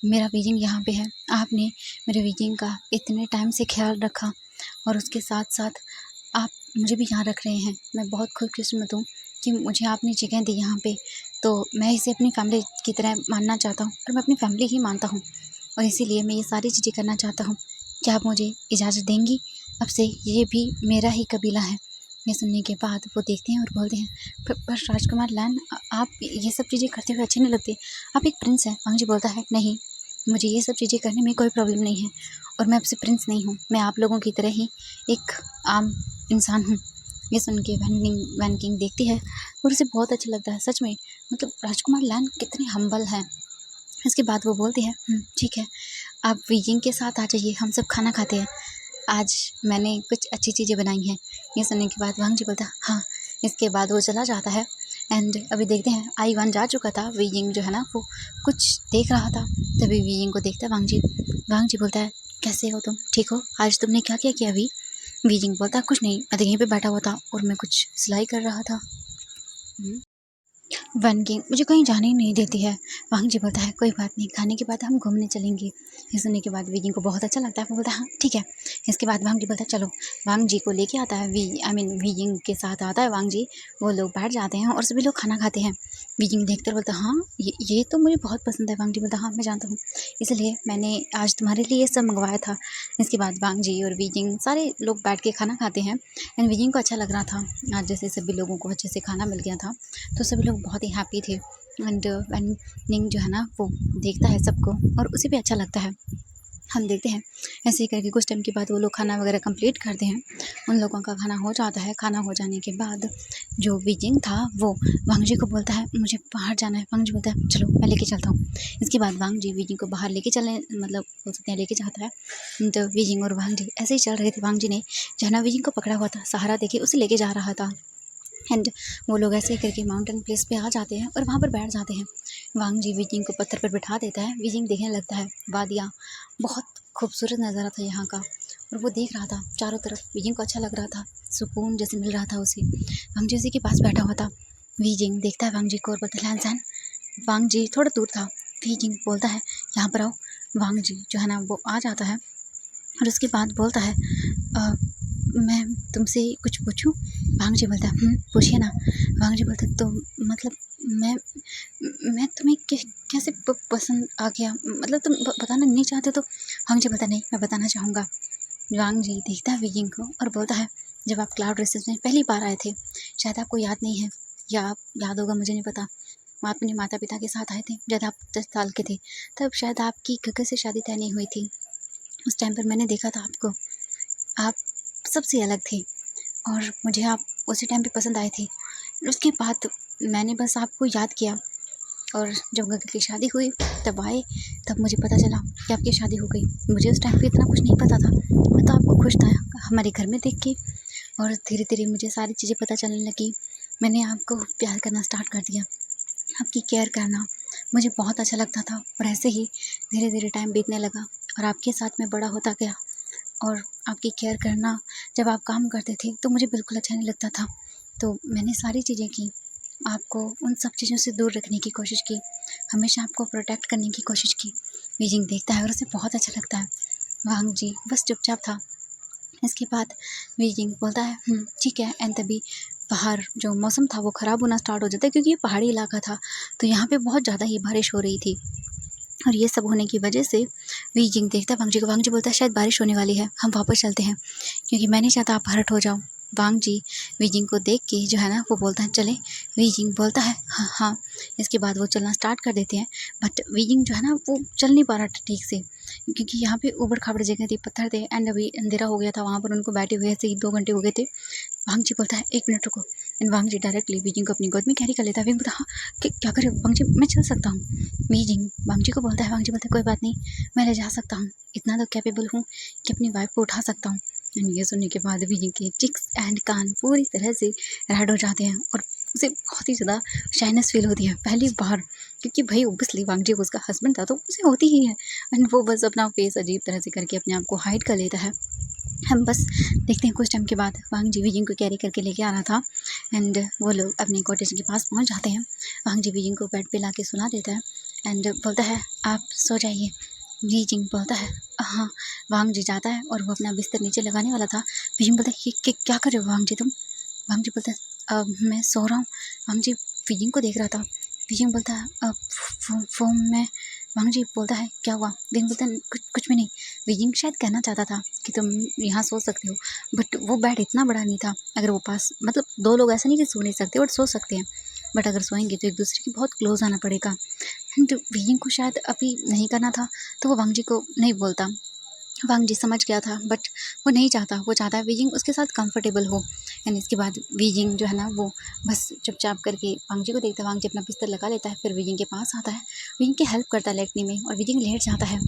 मेरा वीजिंग यहाँ पे है, आपने मेरे वीजिंग का इतने टाइम से ख्याल रखा और उसके साथ साथ आप मुझे भी यहाँ रख रहे हैं, मैं बहुत खुशकिस्मत हूँ कि मुझे आपने जगह दी यहाँ पे, तो मैं इसे अपनी फैमिली की तरह मानना चाहता हूँ और मैं अपनी फैमिली ही मानता हूँ और इसीलिए मैं ये सारी चीज़ें करना चाहता हूँ। क्या आप मुझे इजाज़त देंगी? अब से ये भी मेरा ही कबीला है। ये सुनने के बाद वो देखते हैं और बोलते हैं पर राजकुमार लैन आप ये सब चीज़ें करते हुए अच्छे नहीं लगते, आप एक प्रिंस हैं। वांग जी बोलता है नहीं मुझे ये सब चीज़ें करने में कोई प्रॉब्लम नहीं है और मैं आपसे प्रिंस नहीं हूँ, मैं आप लोगों की तरह ही एक आम इंसान हूँ। ये सुन के वैन किंग देखती है और उसे बहुत अच्छा लगता है सच में, मतलब राजकुमार लैन कितने हम्बल हैं। इसके बाद वो बोलती है ठीक है आप वीजिंग के साथ आ जाइए, हम सब खाना खाते हैं, आज मैंने कुछ अच्छी चीज़ें बनाई हैं। ये सुनने के बाद वांग जी बोलता है हाँ। इसके बाद वो चला जाता है एंड अभी देखते हैं आईवान जा चुका था, वीजिंग जो है ना वो कुछ देख रहा था, तभी वीजिंग को देखता है वांग जी बोलता है कैसे हो तुम, ठीक हो, आज तुमने क्या क्या किया अभी? वीजिंग बोलता है कुछ नहीं, मैं तो यहीं पे बैठा हुआ था और मैं कुछ सिलाई कर रहा था। वैन किंग मुझे कहीं जाने ही नहीं देती है। वांग जी बोलता है कोई बात नहीं, खाने के बाद हम घूमने चलेंगे। ये सुनने के बाद वीजिंग को बहुत अच्छा लगता है, वो बोलता है हाँ ठीक है। इसके बाद वांग जी बोलता है चलो, वांग जी को लेके आता है वीजिंग के साथ आता है वांग जी, वो लोग बैठ जाते हैं और सभी लोग खाना खाते हैं। वीजिंग देखकर बोलता है हाँ ये तो मुझे बहुत पसंद है। वांग जी बोलता है हाँ मैं जानता हूँ, इसलिए मैंने आज तुम्हारे लिए ये सब मंगवाया था। इसके बाद वांग जी और वीजिंग सारे लोग बैठ के खाना खाते हैं एंड वीजिंग को अच्छा लग रहा था, आज जैसे सभी लोगों को अच्छे से खाना मिल गया था तो सभी लोग बहुत ही हैप्पी थे। एंड वैन निंग जो है ना वो देखता है सबको और उसे भी अच्छा लगता है। हम देखते हैं ऐसे ही करके कुछ टाइम के बाद वो लोग खाना वगैरह कंप्लीट करते हैं। उन लोगों का खाना हो जाता है। खाना हो जाने के बाद जो बीजिंग था वो वांग जी को बोलता है मुझे बाहर जाना है। वांग जी बोलता है चलो मैं लेके चलता हूँ। इसके बाद वांग जी बीजिंग को बाहर लेके चले मतलब बोल सकते हैं लेके जाता है। तो बीजिंग और वांग जी ऐसे ही चल रहे थे। वांग जी ने जहना बीजिंग को पकड़ा हुआ था, सहारा देके उसे लेके जा रहा था। एंड वो लोग ऐसे ही करके माउंटेन प्लेस पे आ जाते हैं और वहाँ पर बैठ जाते हैं। वांग जी बीजिंग को पत्थर पर बिठा देता है। बीजिंग देखने लगता है वादियाँ, बहुत खूबसूरत नज़ारा था यहाँ का और वो देख रहा था चारों तरफ। बीजिंग को अच्छा लग रहा था, सुकून जैसे मिल रहा था उसे। वांग जी उसी के पास बैठा हुआ था। बीजिंग देखता है वांग जी को और बोलता है लैन। वांग जी थोड़ा दूर था। बीजिंग बोलता है यहाँ पर आओ। वांग जी जो है ना वो आ जाता है और उसके बाद बोलता है मैं तुमसे कुछ पूछूं? वांग जी बोलता है पूछिए ना। वांग जी बोलता है तो मतलब मैं तुम्हें कैसे पसंद आ गया, मतलब तुम बताना नहीं चाहते तो? वांग जी बोलता नहीं मैं बताना चाहूँगा। वांग जी देखता है बीजिंग को और बोलता है जब आप क्लाउड रेसेस में पहली बार आए थे, शायद आपको याद नहीं है या आप याद होगा मुझे नहीं पता, आप अपने माता पिता के साथ आए थे जब आप 10 साल के थे। तब शायद आपकी गगन से शादी तय नहीं हुई थी। उस टाइम पर मैंने देखा था आपको, आप सबसे अलग थे और मुझे आप उसी टाइम पे पसंद आए थे। उसके बाद मैंने बस आपको याद किया और जब गगन की शादी हुई तब आए, तब मुझे पता चला कि आपकी शादी हो गई। मुझे उस टाइम पे इतना कुछ नहीं पता था, मैं तो आपको खुश था हमारे घर में देख के और धीरे धीरे मुझे सारी चीज़ें पता चलने लगी। मैंने आपको प्यार करना स्टार्ट कर दिया, आपकी केयर करना मुझे बहुत अच्छा लगता था और ऐसे ही धीरे धीरे टाइम बीतने लगा और आपके साथ में बड़ा होता गया। और आपकी केयर करना जब आप काम करते थे तो मुझे बिल्कुल अच्छा नहीं लगता था, तो मैंने सारी चीज़ें की, आपको उन सब चीज़ों से दूर रखने की कोशिश की, हमेशा आपको प्रोटेक्ट करने की कोशिश की। बीजिंग देखता है और उसे बहुत अच्छा लगता है। वांग जी बस चुपचाप था। इसके बाद बीजिंग बोलता है ठीक है। एंड तभी बाहर जो मौसम था वो ख़राब होना स्टार्ट हो जाता है क्योंकि ये पहाड़ी इलाका था, तो यहाँ पे बहुत ज़्यादा ही बारिश हो रही थी। और ये सब होने की वजह से बीजिंग देखता है वांग जी को। वांग जी बोलता है शायद बारिश होने वाली है, हम वापस चलते हैं क्योंकि मैं नहीं चाहता आप हर्ट हो जाओ। वांग जी बीजिंग को देख के जो है ना वो बोलता है चले। बीजिंग बोलता है हाँ हाँ। इसके बाद वो चलना स्टार्ट कर देते हैं, बट बीजिंग जो है ना वो चल नहीं पा रहा था ठीक से क्योंकि यहाँ पे ऊबड़ खाबड़ जगह थी, पत्थर थे एंड अभी अंधेरा हो गया था। वहाँ पर उनको बैठे हुए ऐसे ही 2 घंटे हो गए थे। वांग जी बोलता है 1 मिनट रुको। And Wang ji directly Beijing को अपनी गोद में कैरी कर लेता है। बीजिंग बोलता हाँ क्या करे वांग जी, मैं चल सकता हूँ। बीजिंग वांग जी को बोलता है, वांग जी बोलता है कोई बात नहीं, मैं ले जा सकता हूँ, इतना तो कैपेबल हूँ कि अपनी वाइफ को उठा सकता हूँ। एंड ये सुनने के बाद बीजिंग के चिक्स एंड कान पूरी तरह से रेड हो जाते हैं और उसे बहुत ही ज़्यादा शाइनेस फील होती है पहली बार, क्योंकि भाई ओबियसली वांग जी उसका हस्बैंड था तो उसे होती ही है। एंड वो बस अपना फेस अजीब तरह से करके अपने आप को हाइड कर लेता है। हम बस देखते हैं कुछ टाइम के बाद वांग जी बीजिंग को कैरी करके लेके आ रहा था एंड वो लोग अपने कॉटेज के पास पहुंच जाते हैं। वांग जी बीजिंग को बेड पे लाके सुला देता है एंड बोलता है आप सो जाइए। बीजिंग बोलता है हाँ। वांग जी जाता है और वो अपना बिस्तर नीचे लगाने वाला था। बीजिंग बोलता है ये क्या कर रहे हो वांग जी तुम? वांग जी बोलता है मैं सो रहा हूँ। वांग जी बीजिंग को देख रहा था। बीजिंग बोलता है फोन में। वांग जी बोलता है क्या हुआ? बीजिंग बोलता है कुछ भी नहीं। बीजिंग शायद कहना चाहता था कि तुम यहाँ सो सकते हो, बट वो बेड इतना बड़ा नहीं था। अगर वो पास मतलब 2 लोग ऐसा नहीं कि सो नहीं सकते बट सो सकते हैं, बट अगर सोएंगे तो एक दूसरे के बहुत क्लोज आना पड़ेगा। एंड बीजिंग को शायद अभी नहीं करना था तो वो वांग जी को नहीं बोलता। वांग जी समझ गया था बट वो नहीं चाहता, वो चाहता है बीजिंग उसके साथ कंफर्टेबल हो। एंड इसके बाद बीजिंग जो है ना वो बस चुपचाप करके वांग जी को देखता है। वांग जी अपना बिस्तर लगा लेता है, फिर बीजिंग के पास आता है, बीजिंग की हेल्प करता है लेटने में और बीजिंग लेट जाता है।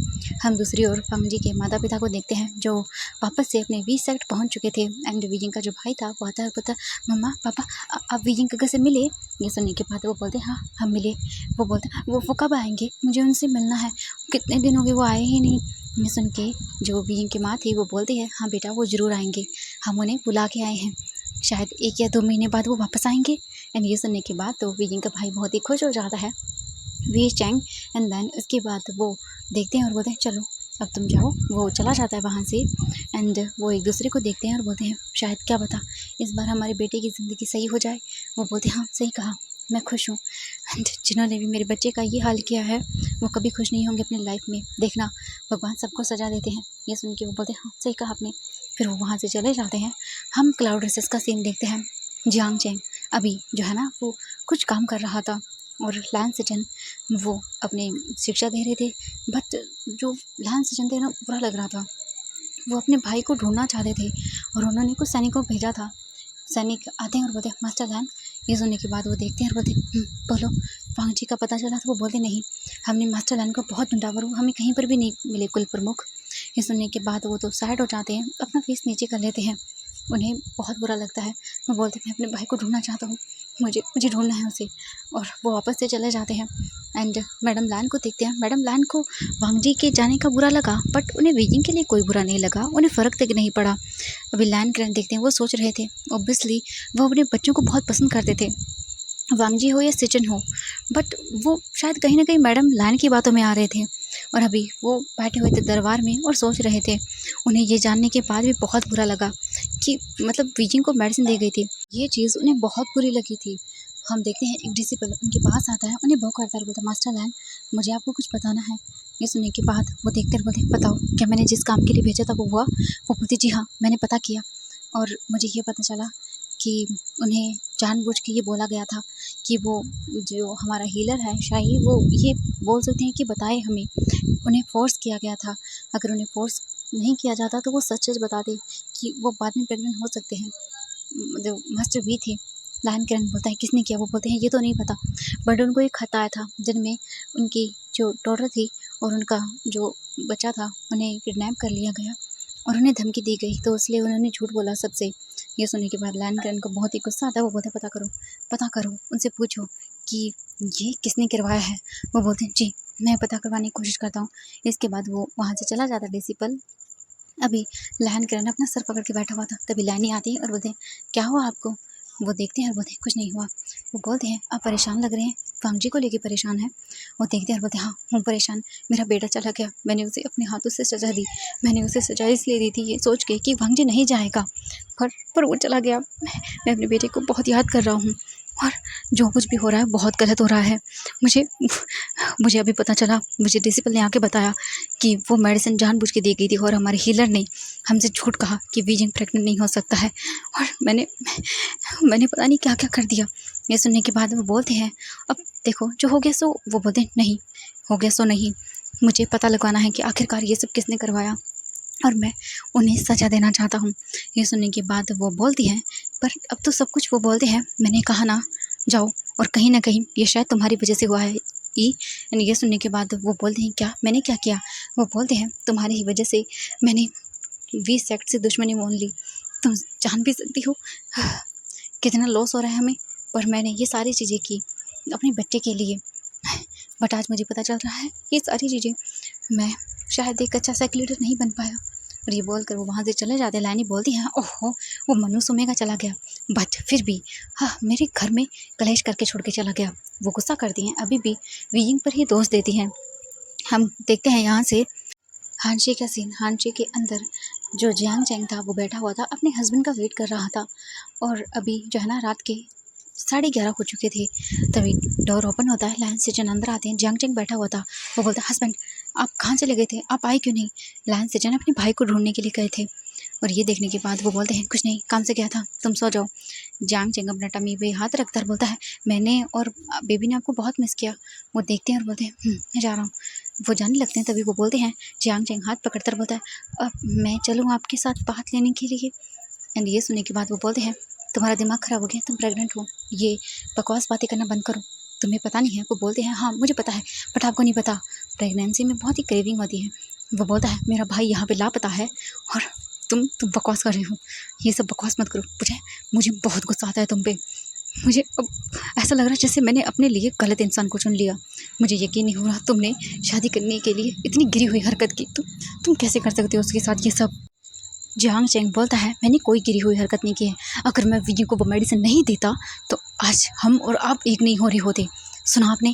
हम दूसरी ओर वांग जी के माता पिता को देखते हैं जो वापस से अपने वी सेट पहुँच चुके थे। एंड बीजिंग का जो भाई था वो आता है, बोलता है मम्मा पापा आप बीजिंग के घर से मिले? ये सुनने के बाद वो बोलते हैं हाँ हम मिले। वो बोलते हैं वो कब आएंगे, मुझे उनसे मिलना है, कितने दिन हो गए वो आए ही नहीं। ये सुन के जो बीजिंग की माँ थी वो बोलती है हाँ बेटा वो ज़रूर आएंगे, हम उन्हें बुला के आए हैं, शायद 1 या 2 महीने बाद वो वापस आएंगे। एंड ये सुनने के बाद तो बीजिंग का भाई बहुत ही खुश हो जाता है, वी चैंग। एंड देन उसके बाद वो देखते हैं और बोलते हैं चलो अब तुम जाओ। वो चला जाता है वहाँ से एंड वो एक दूसरे को देखते हैं और बोलते हैं शायद क्या पता इस बार हमारे बेटे की ज़िंदगी सही हो जाए। वो बोलते हैं हाँ सही कहा, मैं खुश हूँ। एंड जिन्होंने भी मेरे बच्चे का ये हाल किया है वो कभी खुश नहीं होंगे अपनी लाइफ में, देखना भगवान सबको सजा देते हैं। ये सुन के वो बोलते हैं हाँ सही कहा आपने। फिर वो वहाँ से चले जाते हैं। हम क्लाउड रेसेस का सीन देखते हैं। जियांग चैंग अभी जो है ना वो कुछ काम कर रहा था और लान सजन वो अपनी शिक्षा दे रहे थे। बट जो लान सजन थे ना, बुरा लग रहा था। वो अपने भाई को ढूंढना चाहते थे और उन्होंने कुछ सैनिकों को भेजा था। सैनिक आते हैं और बोलते मास्टर लैन। ये सुनने के बाद वो देखते हैं और बोलते बोलो वांग जी का पता चला? तो वो बोलते नहीं, हमने मास्टर लैन को बहुत ढूंढा पर वो हमें कहीं पर भी नहीं मिले कुल प्रमुख। ये सुनने के बाद वो तो साइड हो जाते हैं, अपना फेस नीचे कर लेते हैं। उन्हें बहुत बुरा लगता है। वो बोलते मैं अपने भाई को ढूंढना चाहता हूँ, मुझे मुझे ढूंढना है उसे। और वो वापस से चले जाते हैं एंड मैडम लैन को देखते हैं। मैडम लैन को वांग जी के जाने का बुरा लगा, बट उन्हें वीजिंग के लिए कोई बुरा नहीं लगा, उन्हें फ़र्क तक नहीं पड़ा। अभी लैन ग्रैंड देखते हैं, वो सोच रहे थे ऑब्वियसली वो अपने बच्चों को बहुत पसंद करते थे, वांग जी हो या सिचन हो। बट वो शायद कहीं ना कहीं मैडम लैन की बातों में आ रहे थे। और अभी वो बैठे हुए थे दरबार में और सोच रहे थे। उन्हें ये जानने के बाद भी बहुत बुरा लगा कि मतलब वीजिंग को मेडिसिन दी गई थी। ये चीज़ उन्हें बहुत बुरी लगी थी। हम देखते हैं एक डिसिपल उनके पास आता है, उन्हें बहुत करता है, बोलता मास्टर लैन मुझे आपको कुछ बताना है। ये सुनने के बाद वो देखते हैं, बोलते बताओ क्या मैंने जिस काम के लिए भेजा था वो हुआ? वो बोलती जी हाँ मैंने पता किया और मुझे ये पता चला कि उन्हें जानबूझ के ये बोला गया था कि वो जो हमारा हीलर है शाही, वो ये बोल सकते हैं कि बताए हमें, उन्हें फ़ोर्स किया गया था। अगर उन्हें फ़ोर्स नहीं किया जाता तो वो सच-सच बताते कि वो बाद में प्रेग्नेंट हो सकते हैं। जो मास्टर भी थे, लायन किरण बोलता है किसने किया? वो बोलते हैं ये तो नहीं पता, बट उनको एक खत आया था जिनमें उनकी जो डॉटर थी और उनका जो बच्चा था उन्हें किडनैप कर लिया गया और उन्हें धमकी दी गई, तो इसलिए उन्होंने झूठ बोला सबसे। ये सुनने के बाद लायन किरण को बहुत ही गुस्सा आता है। वो बोलते हैं पता करो, उनसे पूछो कि ये किसने करवाया है। वो बोलते हैं जी मैं पता करवाने की कोशिश करता हूँ। इसके बाद वो वहाँ से चला जाता डिसिपल। अभी लायन किरण अपना सर पकड़ के बैठा हुआ था, तभी लैनी आती है और बोलते हैं क्या हुआ आपको? वो देखते हैं और बोलते हैं कुछ नहीं हुआ। वो बोलते हैं आप परेशान लग रहे हैं, वांग जी को लेके परेशान है। वो देखते हैं और बोलते हैं हाँ हूँ परेशान, मेरा बेटा चला गया, मैंने उसे अपने हाथों से सजा दी। मैंने उसे सजा इसलिए दी थी ये सोच के कि वांग जी नहीं जाएगा, पर वो चला गया। मैं अपने बेटे को बहुत याद कर रहा हूँ और जो कुछ भी हो रहा है बहुत गलत हो रहा है। मुझे मुझे अभी पता चला, मुझे डिसिपल ने आके बताया कि वो मेडिसिन जानबूझ के दी गई थी और हमारे हीलर ने हमसे झूठ कहा कि वीजिंग प्रेग्नेंट नहीं हो सकता है और मैंने पता नहीं क्या क्या कर दिया। ये सुनने के बाद वो बोलते हैं अब देखो जो हो गया सो। वो बोलते हैं नहीं हो गया सो नहीं, मुझे पता लगवाना है कि आखिरकार ये सब किसने करवाया और मैं उन्हें सजा देना चाहता हूँ। ये सुनने के बाद वो बोलती हैं पर अब तो सब कुछ वो बोलते हैं, मैंने कहा ना जाओ, और कहीं ना कहीं ये शायद तुम्हारी वजह से हुआ है ये सुनने के बाद वो बोलते हैं क्या मैंने क्या किया? वो बोलते हैं तुम्हारी ही वजह से मैंने 20 सेक्ट से दुश्मनी मोल ली। तुम जान भी सकती हो कितना लॉस हो रहा है हमें, पर मैंने ये सारी चीज़ें की अपने बच्चे के लिए। बट आज मुझे पता चल रहा है ये सारी चीज़ें मैं शायद एक अच्छा साइकिल लीडर नहीं बन पाया। और ये बोलकर वो वहाँ से चले जाते हैं। लाइनी बोलती हैं ओहो वो मनु सुमेगा चला गया, बट फिर भी हाँ मेरे घर में कलेश करके छोड़ के चला गया। वो गुस्सा करती हैं, अभी भी वीइंग पर ही दोष देती हैं। हम देखते हैं यहाँ से हानशे का सीन। हानशे के अंदर जो जियांग चैंग था वो बैठा हुआ था, अपने हस्बैंड का वेट कर रहा था। और अभी जो है ना रात के 11:30 हो चुके थे, तभी डोर ओपन होता है। लायन सिजन अंदर आते हैं। जियांग चैंग बैठा हुआ था। वो बोलता है हस्बैंड आप कहाँ चले गए थे, आप आए क्यों नहीं? लायन सिजन अपने भाई को ढूंढने के लिए गए थे। और ये देखने के बाद वो बोलते हैं कुछ नहीं, काम से गया था, तुम सो जाओ। जियांग चैंग अपना टमी पे हाथ रखता है, बोलता है मैंने और बेबी ने आपको बहुत मिस किया। वो देखते हैं और बोलते हैं मैं जा रहा हूँ। वो जाने लगते हैं, तभी वो बोलते हैं जियांग चैंग हाथ पकड़कर बोलता है अब मैं चलूँ आपके साथ बात लेने के लिए? एंड ये सुनने के बाद वो बोलते हैं तुम्हारा दिमाग ख़राब हो गया, तुम प्रेग्नेंट हो, ये बकवास बातें करना बंद करो, तुम्हें पता नहीं है? वो बोलते हैं हाँ मुझे पता है, बट आपको नहीं पता प्रेगनेंसी में बहुत ही क्रेविंग होती है। वो बोलता है मेरा भाई यहाँ पे लापता है और तुम बकवास कर रही हो, ये सब बकवास मत करो। मुझे बहुत गुस्सा आता है तुम पे। मुझे अब ऐसा लग रहा है जैसे मैंने अपने लिए गलत इंसान को चुन लिया। मुझे यकीन नहीं हो रहा तुमने शादी करने के लिए इतनी गिरी हुई हरकत की। तुम कैसे कर सकते हो उसके साथ ये सब? जियांग चैंग बोलता है मैंने कोई गिरी हुई हरकत नहीं की है। अगर मैं वीजी को वो मेडिसिन नहीं देता तो आज हम और आप एक नहीं हो रहे होते, सुना आपने?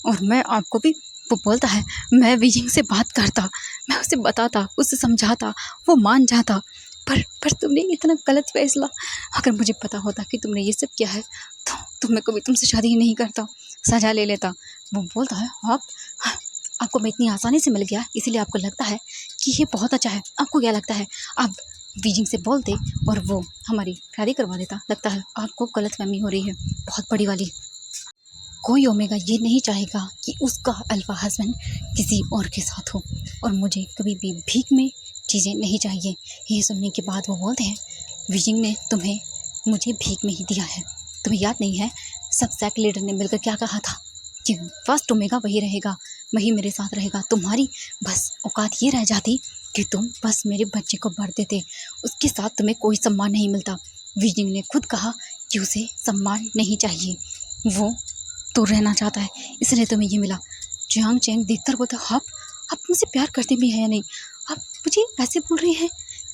और मैं आपको भी। वो बोलता है मैं वीजिंग से बात करता, मैं उसे बताता, उसे समझाता, वो मान जाता, पर तुमने इतना गलत फैसला। अगर मुझे पता होता कि तुमने ये सब किया है तो मैं कभी तुमसे शादी ही नहीं करता, सजा ले लेता। वो बोलता है आपको मैं इतनी आसानी से मिल गया इसीलिए आपको लगता है कि ये बहुत अच्छा है। आपको क्या लगता है आप बीजिंग से बोलते और वो हमारी शादी करवा देता? लगता है आपको गलतफहमी हो रही है बहुत बड़ी वाली। कोई ओमेगा ये नहीं चाहेगा कि उसका अल्फा हस्बैंड किसी और के साथ हो, और मुझे कभी भी भीख में चीज़ें नहीं चाहिए। ये सुनने के बाद वो बोलते हैं, विजिंग ने तुम्हें मुझे भीख में ही दिया है। तुम्हें याद नहीं है सब सैक लीडर ने मिलकर क्या कहा था कि फर्स्ट ओमेगा वही रहेगा, वही मेरे साथ रहेगा। तुम्हारी बस औकात ये रह जाती कि तुम बस मेरे बच्चे को भर देते, उसके साथ तुम्हें कोई सम्मान नहीं मिलता। विजिंग ने खुद कहा कि उसे सम्मान नहीं चाहिए, वो तो रहना चाहता है, इसलिए तुम्हें ये मिला। जियांग चैंग देखकर बोलता, आप मुझसे प्यार करते भी हैं या नहीं, आप मुझे ऐसे बोल रही हैं।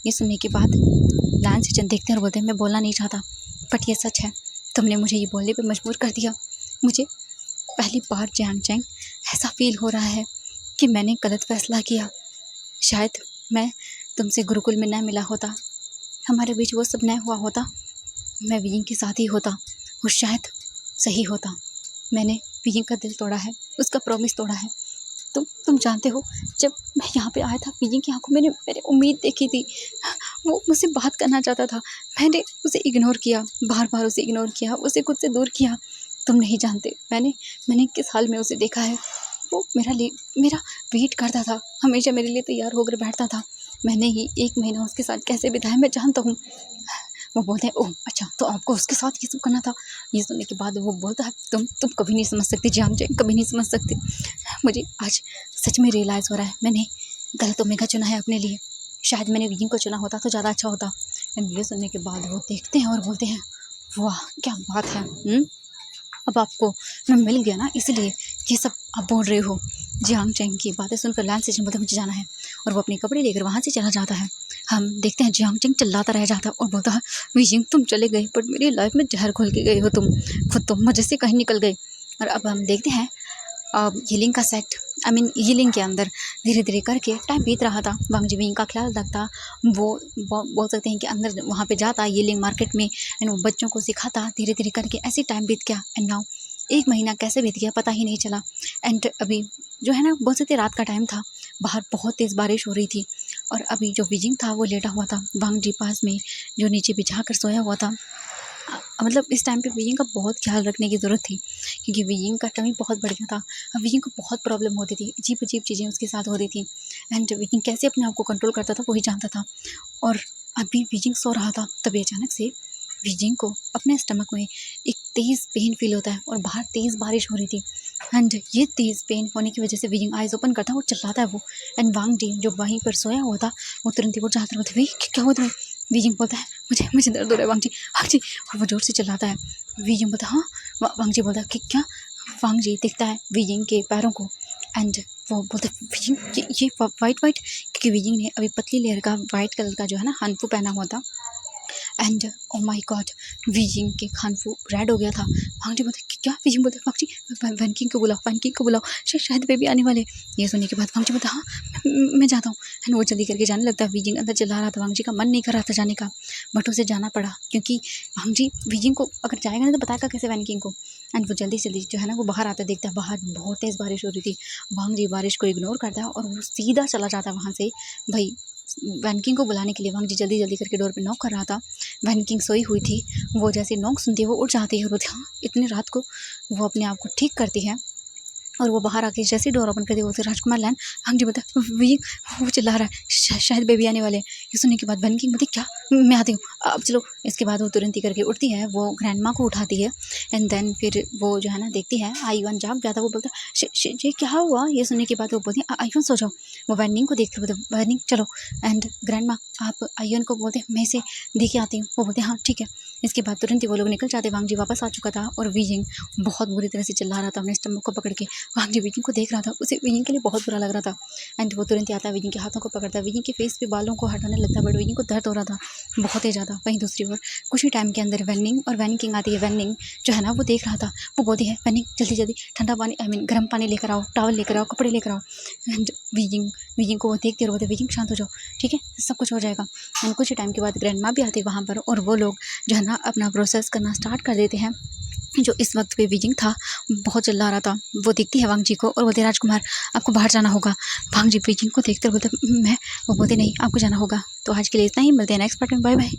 ये सुनने के बाद लान सेचन देखते हैं और बोलते हैं, मैं बोलना नहीं चाहता बट ये सच है, तुमने मुझे ये बोलने पे मजबूर कर दिया। मुझे पहली बार जियांग चैंग ऐसा फील हो रहा है कि मैंने गलत फैसला किया। शायद मैं तुमसे गुरुकुल में न मिला होता, हमारे बीच वो सब न हुआ होता, मैं विजिंग के साथ ही होता और शायद सही होता। मैंने विजिंग का दिल तोड़ा है, उसका प्रॉमिस तोड़ा है। तुम जानते हो, जब मैं यहाँ पे आया था विजिंग की आंखों में मैंने उम्मीद देखी थी, वो मुझसे बात करना चाहता था, मैंने उसे इग्नोर किया, बार बार उसे इग्नोर किया, उसे खुद से दूर किया। तुम नहीं जानते मैंने किस हाल में उसे देखा है। वो मेरा वेट करता था, हमेशा मेरे लिए तैयार होकर बैठता था। मैंने ही 1 महीना उसके साथ कैसे बिताया मैं जानता हूँ। वो बोलते हैं, ओह अच्छा, तो आपको उसके साथ ये सब करना था। ये सुनने के बाद वो बोलता है, तुम कभी नहीं समझ सकती जियांग चैंग, कभी नहीं समझ सकती। मुझे आज सच में रियलाइज़ हो रहा है, मैंने गलत ओमेगा चुना है अपने लिए। शायद मैंने विजिंग को चुना होता तो ज़्यादा अच्छा होता। ये सुनने के बाद वो देखते हैं और बोलते हैं, वाह क्या बात है, अब आपको मैं मिल गया ना, इसलिए ये सब आप बोल रहे हो। जियांग चैंग की बातें सुनकर लान सेचन बोलता, मुझे जाना है, और वो अपने कपड़े लेकर वहाँ से चला जाता है। हम देखते हैं जियांग चैंग चिल्लाता रह जाता है और बोलता है, विजिंग तुम चले गए बट मेरी लाइफ में जहर घोल के गए हो, तुम खुद तो मुझे से कहीं निकल गए। और अब हम देखते हैं हीलिंग का सेट, हीलिंग के अंदर धीरे धीरे करके टाइम बीत रहा था। वांग जिमिंग का ख्याल रखता, वो बोल सकते हैं कि अंदर वहाँ पे जाता हीलिंग मार्केट में एंड वो बच्चों को सिखाता। धीरे धीरे करके ऐसे टाइम बीत गया एंड नाउ 1 महीना कैसे बीत गया पता ही नहीं चला। एंड अभी जो है ना, बोल सकते रात का टाइम था, बाहर बहुत तेज़ बारिश हो रही थी और अभी जो विजिंग था वो लेटा हुआ था वांग जी पास में, जो नीचे बिछा कर सोया हुआ था। मतलब इस टाइम पे विजिंग का बहुत ख्याल रखने की ज़रूरत थी, क्योंकि विजिंग का टमी बहुत बढ़ गया था। विजिंग को बहुत प्रॉब्लम होती थी, अजीब अजीब चीज़ें उसके साथ हो रही थी एंड विजिंग कैसे अपने आप को कंट्रोल करता था वही जानता था। और अभी विजिंग सो रहा था, तभी अचानक से विजिंग को अपने स्टमक में एक तेज़ पेन फील होता है और बाहर तेज़ बारिश हो रही थी एंड ये तेज़ पेन होने की वजह से विजिंग आइज़ ओपन करता है और चिल्लाता है वो। एंड वांग जी जो वहीं पर सोया हुआ था वो तुरंत ही वो जाता रहता है, क्या हुआ तुम्हें। विजिंग बोलता है, मुझे दर्द हो रहा है वांग जी, और वो जोर से चिल्लाता है। विजिंग बोलता है, हाँ। वांग जी बोलता है कि क्या। वांग जी देखता है विजिंग के पैरों को एंड वो बोलता है, विजिंग ये वाइट, क्योंकि विजिंग ने अभी पतली लेयर का वाइट कलर का जो है ना हानफू पहना हुआ था and oh my God, wheezing के खानफू रेड हो गया था। वांग जी बोलते, क्या। विजिंग बोलते, वांग जी वैनकिंग को बुलाओ, शायद बेबी आने वाले। ये सुनने के बाद वांग जी बोलता, हाँ मैं जाता हूँ एंड वो जल्दी करके जाने लगता है। विजिंग अंदर चला रहा था, वांग जी का मन नहीं कर रहा था जाने का बट उसे जाना पड़ा, क्योंकि वांग जी विजिंग को अगर जाएगा ना तो बताएगा कैसे वैनकिंग को। एंड वो जल्दी जो है ना वो बाहर आता देखता है, बाहर बहुत तेज़ बारिश हो रही थी। वांग जी बारिश को इग्नोर करता है और वो सीधा चला जाता है वहाँ से भाई वैनकिंग को बुलाने के लिए। वांग जी जल्दी करके डोर पे नॉक कर रहा था। वैनकिंग सोई हुई थी, वो जैसे नॉक सुनती है वो उठ जाती है और बोलती, हाँ इतनी रात को। वो अपने आप को ठीक करती है और वो बाहर आके जैसे डोर ओपन कर दी, बोलते राजकुमार लैन। वांग जी बोलता, वो चिल्ला रहा है, शायद बेबी आने वाले। ये सुनने के बाद वैनकिंग बोलती, क्या, मैं आती हूँ अब चलो। इसके बाद वो तुरंत ही करके उठती है, वो ग्रैंड माँ को उठाती है एंड देन फिर वो जो है ना देखती है आईवन जाग गया था। वो बोलता, ये क्या हुआ। ये सुनने के बाद वो बोलती है, आईवन सो जाओ। वो वैनिंग को देखते बोलते, वैनिंग चलो। एंड ग्रैंड माँ आप आईवन को बोलते, मैं इसे देखे आती हूँ। वो बोलते, हाँ ठीक है। इसके बाद तुरंत ही वो लोग निकल जाते। वांग जी वापस आ चुका था और विजिंग बहुत बुरी तरह से चिल्ला रहा था अपने स्टमक को पकड़ के। वांग जी विजिंग को देख रहा था, उसे विजिंग के लिए बहुत बुरा लग रहा था एंड वो तुरंत ही आता है, विजिंग के हाथों को पकड़ता है, विजिंग के फेस पे बालों को हटाने लगता है बट विजिंग को दर्द हो रहा था बहुत ही ज़्यादा। वहीं दूसरी ओर कुछ ही टाइम के अंदर वैनिंग आती है। वैनिंग जो है ना वो देख रहा था, वो बोलती है, वैनिंग जल्दी ठंडा पानी गर्म पानी लेकर आओ, टॉवल लेकर आओ, कपड़े लेकर आओ। एंड विजिंग को वो देखते और बोलते, विजिंग शांत हो जाओ, ठीक है सब कुछ हो जाएगा। एंड कुछ ही टाइम के बाद ग्रैंड माँ भी आती है वहाँ पर और वो लोग जो है ना अपना प्रोसेस करना स्टार्ट कर देते हैं। जो इस वक्त पे विजिंग था बहुत चिल्ला रहा था, वो देखती है वांग जी को और बोलते, राजकुमार आपको बाहर जाना होगा। वांग जी विजिंग को देखते बोलते, मैं। वो बोलते, नहीं आपको जाना होगा। तो आज के लिए इतना ही, मिलते हैं नेक्स्ट पार्ट में, बाय बाय।